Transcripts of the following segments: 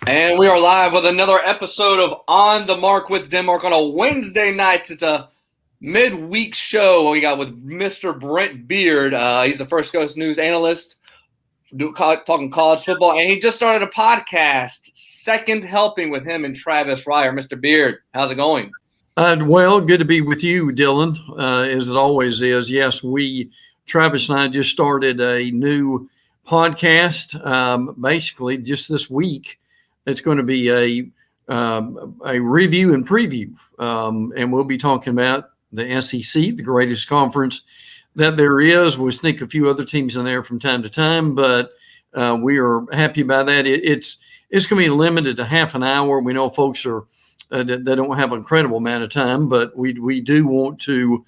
And we are live with another episode of On the Mark with Denmark on a Wednesday night. It's a midweek show we got with Mr. Brent Beaird. He's the First Coast News analyst talking college football, and he just started a podcast, Second Helping, with him and Travis Ryer. Mr. Beaird, how's it going? Well, good to be with you, Dylan, as it always is. Yes, Travis and I just started a new podcast, basically just this week. It's going to be a review and preview, and we'll be talking about the SEC, the greatest conference that there is. We'll sneak a few other teams in there from time to time, but we are happy about that. It's going to be limited to half an hour. We know folks are they don't have an incredible amount of time, but we do want to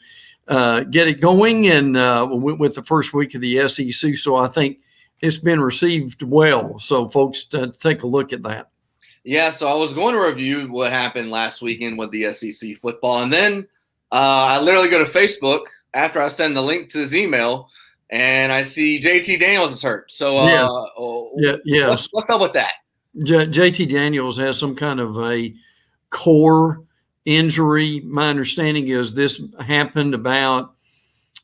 get it going, and with the first week of the SEC, so I think it's been received well. So folks, take a look at that. Yeah, so I was going to review what happened last weekend with the SEC football, and then I literally go to Facebook after I send the link to his email, and I see JT Daniels is hurt. So what's up with that? JT Daniels has some kind of a core injury. My understanding is this happened about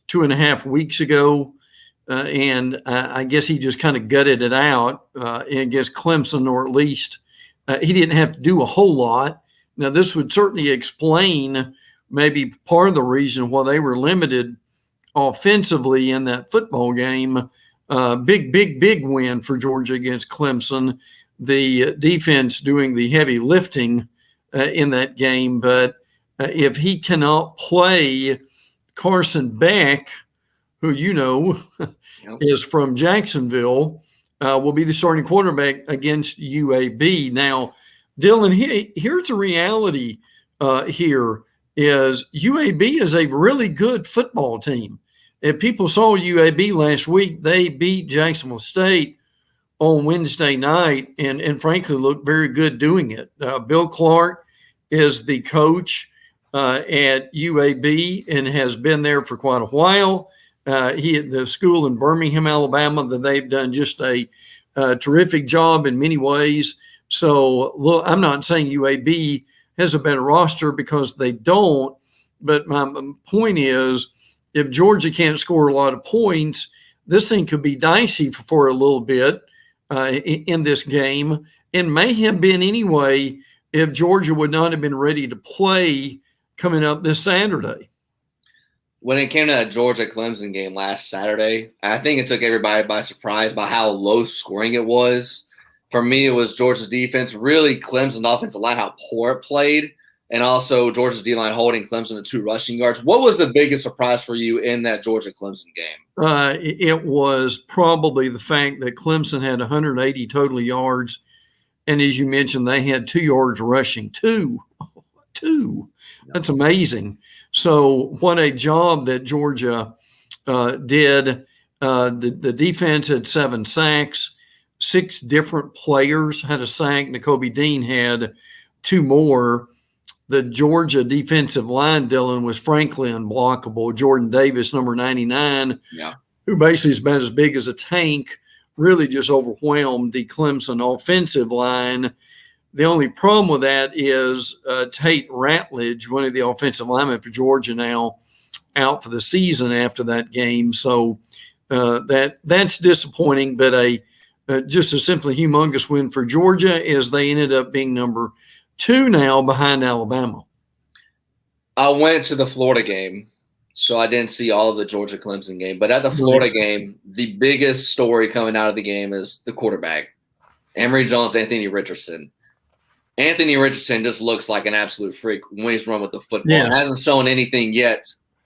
2.5 weeks ago. And I guess he just kind of gutted it out against Clemson, or at least he didn't have to do a whole lot. Now, this would certainly explain maybe part of the reason why they were limited offensively in that football game. Big win for Georgia against Clemson. The defense doing the heavy lifting in that game. But if he cannot play, Carson Beck, who is from Jacksonville, will be the starting quarterback against UAB. Now, Dylan, here's the reality here is UAB is a really good football team. If people saw UAB last week, they beat Jacksonville State on Wednesday night and frankly looked very good doing it. Bill Clark is the coach at UAB and has been there for quite a while. The school in Birmingham, Alabama, that they've done just a terrific job in many ways. So, look, I'm not saying UAB has a better roster because they don't, but my point is if Georgia can't score a lot of points, this thing could be dicey for a little bit in this game, and may have been anyway if Georgia would not have been ready to play coming up this Saturday. When it came to that Georgia-Clemson game last Saturday, I think it took everybody by surprise by how low scoring it was. For me, it was Georgia's defense, really Clemson's offensive line, how poor it played, and also Georgia's D-line holding Clemson to 2 rushing yards. What was the biggest surprise for you in that Georgia-Clemson game? It was probably the fact that Clemson had 180 total yards, and as you mentioned, they had 2 yards rushing. Two. That's amazing. So what a job that Georgia did. The defense had 7 sacks. 6 different players had a sack. N'Kobe Dean had 2 more. The Georgia defensive line, Dylan, was frankly unblockable. Jordan Davis, number 99, who basically is about as big as a tank, really just overwhelmed the Clemson offensive line. The only problem with that is Tate Ratledge, one of the offensive linemen for Georgia, now out for the season after that game. So that's disappointing, but just a simply humongous win for Georgia as they ended up being number 2 now behind Alabama. I went to the Florida game, so I didn't see all of the Georgia-Clemson game. But at the Florida game, the biggest story coming out of the game is the quarterback, Emory Jones, Anthony Richardson. Anthony Richardson just looks like an absolute freak when he's run with the football. Yeah. Hasn't shown anything yet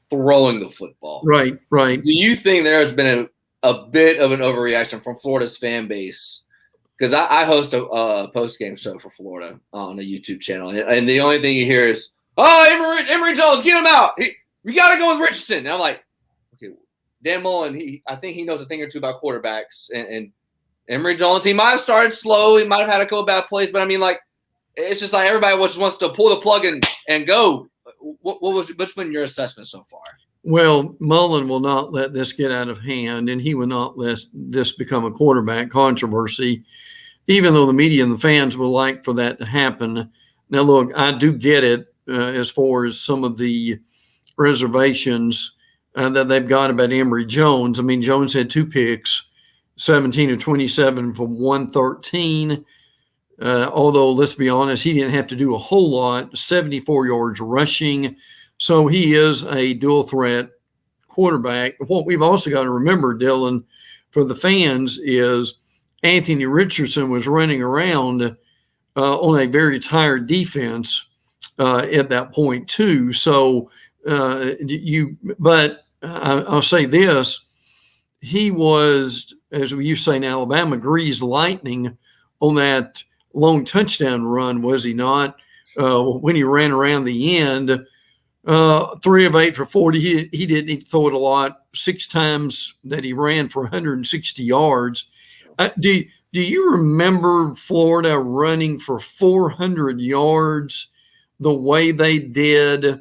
throwing the football. Right. Do you think there has been a bit of an overreaction from Florida's fan base? Because I host a post-game show for Florida on a YouTube channel, and the only thing you hear is, "Oh, Emory Jones, get him out! We got to go with Richardson." And I'm like, okay, Dan Mullen, I think he knows a thing or two about quarterbacks, and Emory Jones, he might have started slow, he might have had a couple of bad plays, but I mean, like, it's just like everybody just wants to pull the plug and go. What's been your assessment so far? Well, Mullen will not let this get out of hand, and he will not let this become a quarterback controversy. even though the media and the fans would like for that to happen. Now, look, I do get it as far as some of the reservations that they've got about Emory Jones. I mean, Jones had 2 picks, 17 of 27 for 113. Although, let's be honest, he didn't have to do a whole lot, 74 yards rushing. So he is a dual threat quarterback. What we've also got to remember, Dylan, for the fans, is Anthony Richardson was running around on a very tired defense at that point too. So but I'll say this: he was, as we used to say in Alabama, greased lightning on that long touchdown run, was he not? When he ran around the end, 3 of 8 for 40. He didn't need to throw it a lot. 6 times that he ran for 160 yards. Do you remember Florida running for 400 yards the way they did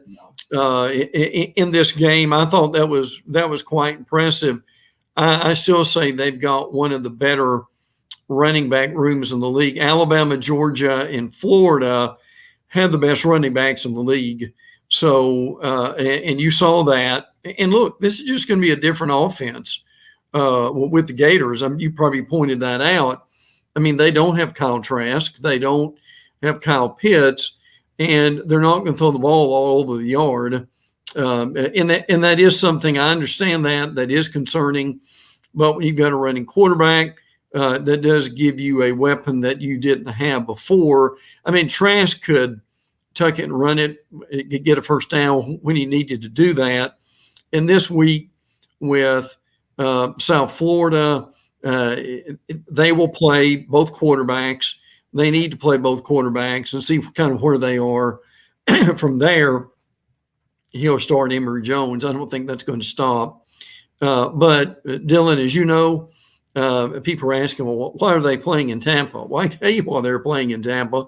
in this game? I thought that was quite impressive. I still say they've got one of the better running back rooms in the league. Alabama, Georgia, and Florida have the best running backs in the league. So, and you saw that. And look, this is just going to be a different offense with the Gators. You probably pointed that out. I mean, they don't have Kyle Trask. They don't have Kyle Pitts. And they're not going to throw the ball all over the yard. And that is something, I understand that is concerning. But when you've got a running quarterback, that does give you a weapon that you didn't have before. I mean, Trask could tuck it and run it, get a first down when he needed to do that. And this week with South Florida, they will play both quarterbacks. They need to play both quarterbacks and see kind of where they are. From there, he'll start Emory Jones. I don't think that's going to stop. But Dylan, as you know, people are asking, well, why are they playing in Tampa? Well, I tell you why they're playing in Tampa.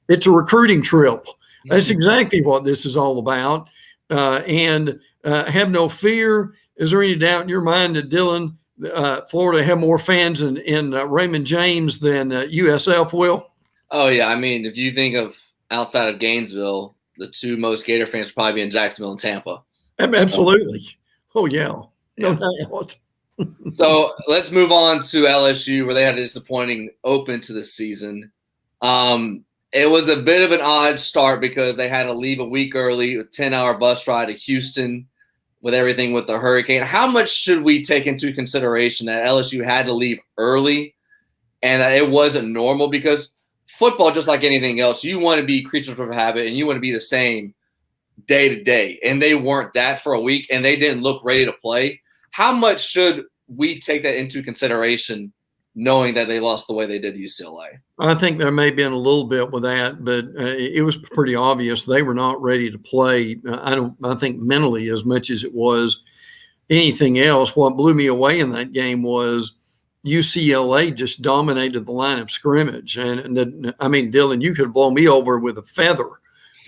It's a recruiting trip. That's exactly what this is all about. And have no fear. Is there any doubt in your mind that Dylan, Florida have more fans in Raymond James than USF will? Oh, yeah. I mean, if you think of outside of Gainesville, the 2 most Gator fans will probably be in Jacksonville and Tampa. Absolutely. Oh, yeah. No doubt. So let's move on to LSU, where they had a disappointing open to the season. It was a bit of an odd start because they had to leave a week early, a 10-hour bus ride to Houston with everything with the hurricane. How much should we take into consideration that LSU had to leave early and that it wasn't normal? Because football, just like anything else, you want to be creatures of habit and you want to be the same day to day. And they weren't that for a week and they didn't look ready to play. How much should we take that into consideration, knowing that they lost the way they did to UCLA? I think there may have been a little bit with that, but it was pretty obvious they were not ready to play. I think mentally as much as it was anything else. What blew me away in that game was UCLA just dominated the line of scrimmage. And I mean, Dylan, you could blow me over with a feather.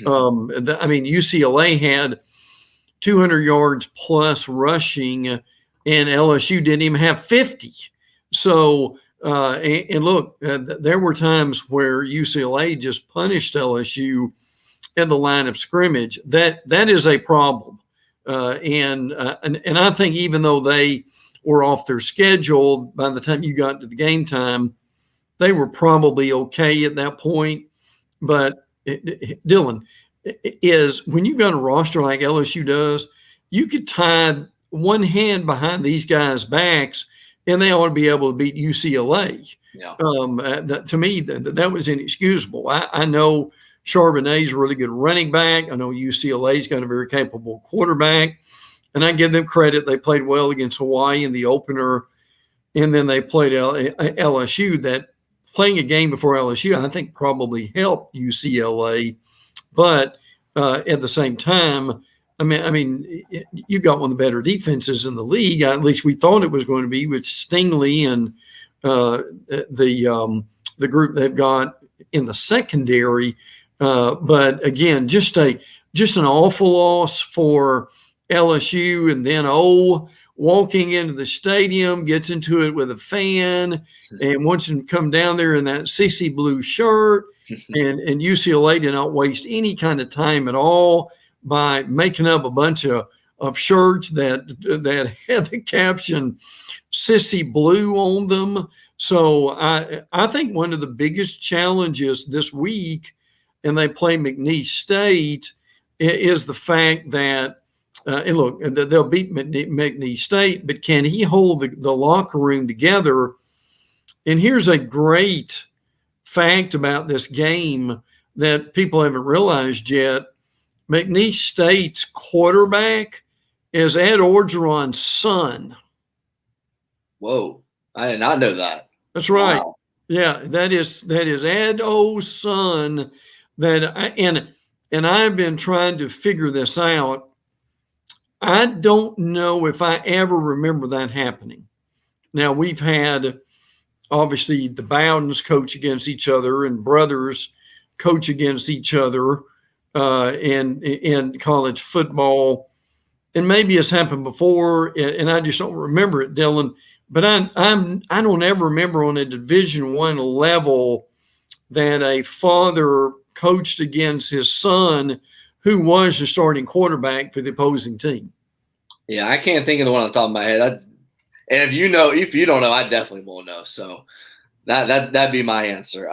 I mean, UCLA had 200 yards plus rushing, and LSU didn't even have 50. So, and look, there were times where UCLA just punished LSU in the line of scrimmage. That is a problem. And I think even though they were off their schedule, by the time you got to the game time, they were probably okay at that point. But Dylan, is when you've got a roster like LSU does, you could tie one hand behind these guys' backs and they ought to be able to beat UCLA. Yeah. To me, that was inexcusable. I know Charbonnet's a really good running back. I know UCLA's got a very capable quarterback, and I give them credit. They played well against Hawaii in the opener, and then they played LSU. That playing a game before LSU, I think, probably helped UCLA. But at the same time, I mean, you've got one of the better defenses in the league. At least we thought it was going to be with Stingley and the group they've got in the secondary. But again, just an awful loss for LSU, and then walking into the stadium, gets into it with a fan and wants him to come down there in that sissy blue shirt. And UCLA did not waste any kind of time at all by making up a bunch of shirts that had the caption "Sissy Blue" on them. So I think one of the biggest challenges this week, and they play McNeese State, is the fact that and look, they'll beat McNeese State, but can he hold the locker room together? And here's a great fact about this game that people haven't realized yet. McNeese State's quarterback is Ed Orgeron's son. Whoa, I did not know that. That's right. Wow. Yeah, that is Ed O's son. And I've been trying to figure this out. I don't know if I ever remember that happening. Now, we've had, obviously, the Bowdens coach against each other and brothers coach against each other in college football. And maybe it's happened before, and I just don't remember it, Dylan. But I don't ever remember on a Division I level that a father coached against his son who was the starting quarterback for the opposing team. Yeah, I can't think of the one on the top of my head. And if you don't know, I definitely won't know. So that'd be my answer.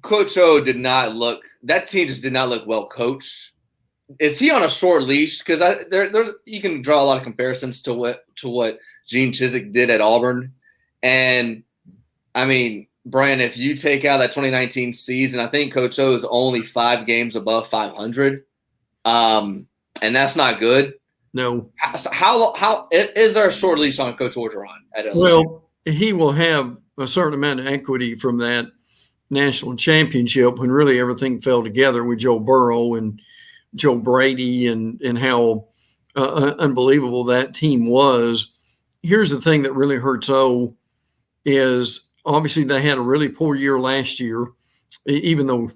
Coach O that team just did not look well coached. Is he on a short leash? Because you can draw a lot of comparisons to what Gene Chizik did at Auburn. And I mean, Brent, if you take out that 2019 season, I think Coach O is only 5 games above 500. And that's not good. No. How is there a short leash on Coach Orgeron at LSU? Well, he will have a certain amount of equity from that national championship when really everything fell together with Joe Burrow and Joe Brady and how unbelievable that team was. Here's the thing that really hurts O is obviously they had a really poor year last year, even though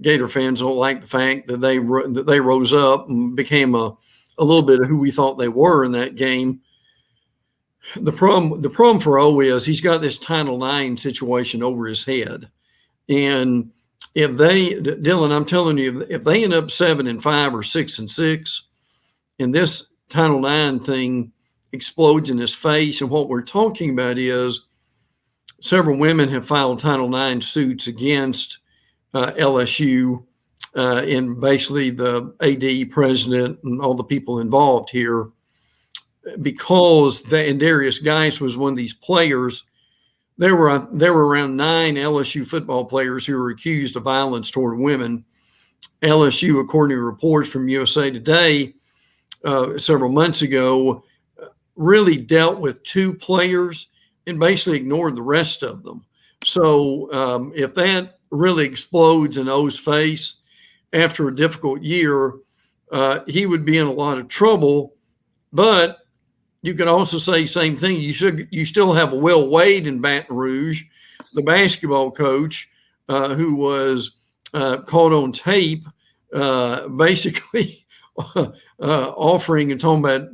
Gator fans don't like the fact that they rose up and became a little bit of who we thought they were in that game. The problem for O is he's got this Title IX situation over his head. And Dylan, I'm telling you, if they end up 7-5 or 6-6, and this Title IX thing explodes in his face, and what we're talking about is several women have filed Title IX suits against LSU and basically the AD president and all the people involved here, because and Darius Geis was one of these players. There were around 9 LSU football players who were accused of violence toward women. LSU, according to reports from USA Today several months ago, really dealt with 2 players and basically ignored the rest of them. So if that really explodes in O's face after a difficult year, he would be in a lot of trouble. But you could also say same thing. You still have Will Wade in Baton Rouge, the basketball coach, who was caught on tape, basically offering and talking about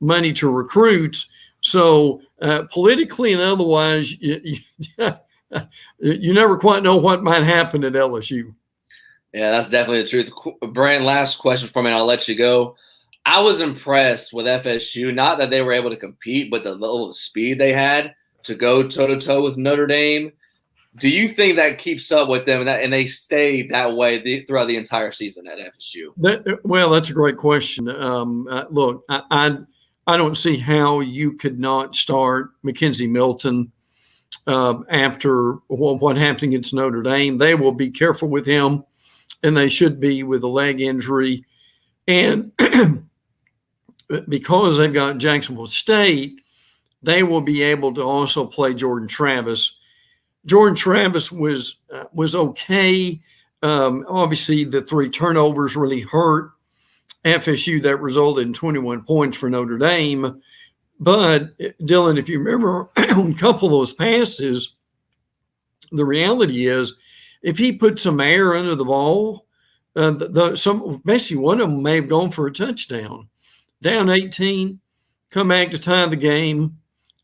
money to recruits. So politically and otherwise, you never quite know what might happen at LSU. Yeah, that's definitely the truth. Brent, last question for me, and I'll let you go. I was impressed with FSU, not that they were able to compete, but the level of speed they had to go toe-to-toe with Notre Dame. Do you think that keeps up with them and they stay that way throughout the entire season at FSU? Well, that's a great question. Look, I don't see how you could not start Mackenzie Milton after what happened against Notre Dame. They will be careful with him, and they should be with a leg injury. And because they've got Jacksonville State, they will be able to also play Jordan Travis. Jordan Travis was okay. Obviously, the 3 turnovers really hurt FSU. That resulted in 21 points for Notre Dame. But, Dylan, if you remember on a couple of those passes, the reality is if he put some air under the ball, Basically one of them may have gone for a touchdown. Down 18, come back to tie the game.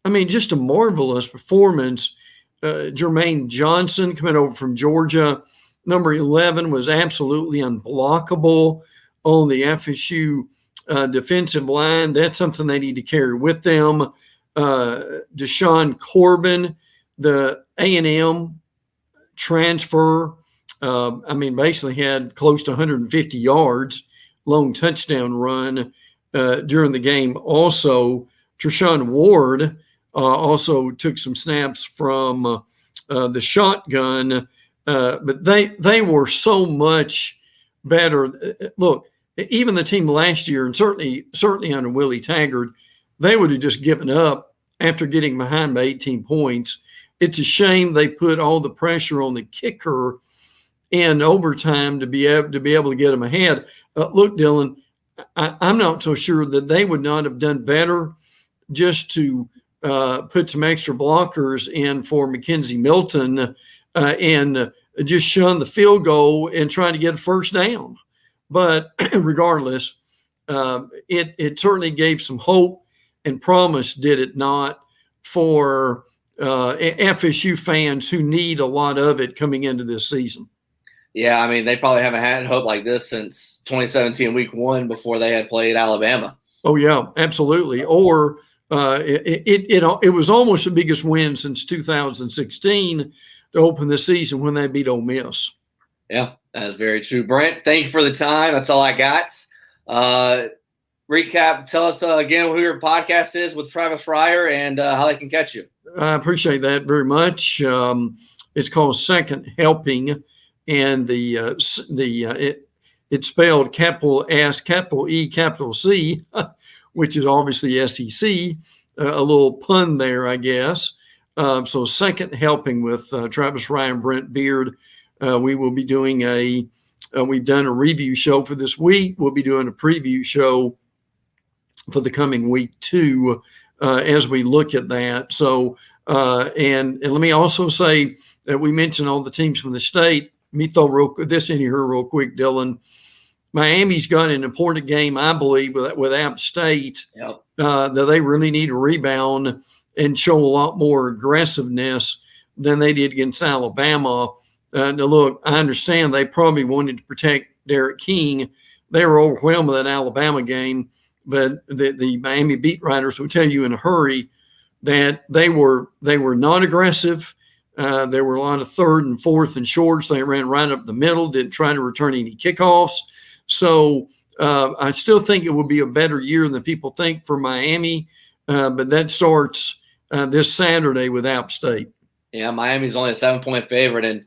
I mean, just a marvelous performance. Jermaine Johnson coming over from Georgia, number 11, was absolutely unblockable on the FSU defensive line. That's something they need to carry with them. Deshaun Corbin, the A&M transfer, basically had close to 150 yards, long touchdown run during the game. Also, Treshaun Ward also took some snaps from the shotgun, but they were so much better. Look, even the team last year, and certainly under Willie Taggart, they would have just given up after getting behind by 18 points. It's a shame they put all the pressure on the kicker in overtime to be able to get them ahead. Look, Dylan, I'm not so sure that they would not have done better just to put some extra blockers in for Mackenzie Milton and just shun the field goal and try to get a first down. But regardless, it certainly gave some hope and promise, did it not, for FSU fans who need a lot of it coming into this season. Yeah, I mean, they probably haven't had hope like this since 2017 week 1 before they had played Alabama. Oh, yeah, absolutely. Or it was almost the biggest win since 2016 to open the season when they beat Ole Miss. Yeah, that's very true. Brent, thank you for the time. That's all I got. Recap, tell us again who your podcast is with Travis Fryer and how they can catch you. I appreciate that very much. It's called Second Helping, and it's spelled capital S, capital E, capital C, which is obviously SEC. A little pun there, I guess. So Second Helping with Travis Fryer and Brent Beaird. We will be doing we've done a review show for this week. We'll be doing a preview show for the coming week too, as we look at that. So, and let me also say that we mentioned all the teams from the state. Let me throw this in here real quick, Dylan. Miami's got an important game, I believe, with App State. Yep. That they really need to rebound and show a lot more aggressiveness than they did against Alabama. Now, look, I understand they probably wanted to protect Derek King. They were overwhelmed with that Alabama game, but the Miami beat writers will tell you in a hurry that they were not aggressive. There were a lot of third and fourth and shorts. They ran right up the middle, didn't try to return any kickoffs. So I still think it will be a better year than people think for Miami, but that starts this Saturday with App State. Yeah, Miami's only a 7-point favorite, and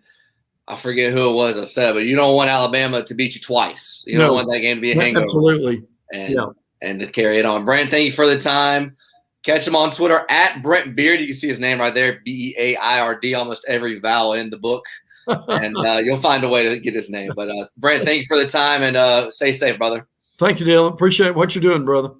I forget who it was I said, but you don't want Alabama to beat you twice. You don't want that game to be a hangover. Absolutely. And to carry it on. Brent, thank you for the time. Catch him on Twitter at Brent Beaird. You can see his name right there, Beaird, almost every vowel in the book. And you'll find a way to get his name. But Brent, thank you for the time, and stay safe, brother. Thank you, Dylan. Appreciate what you're doing, brother.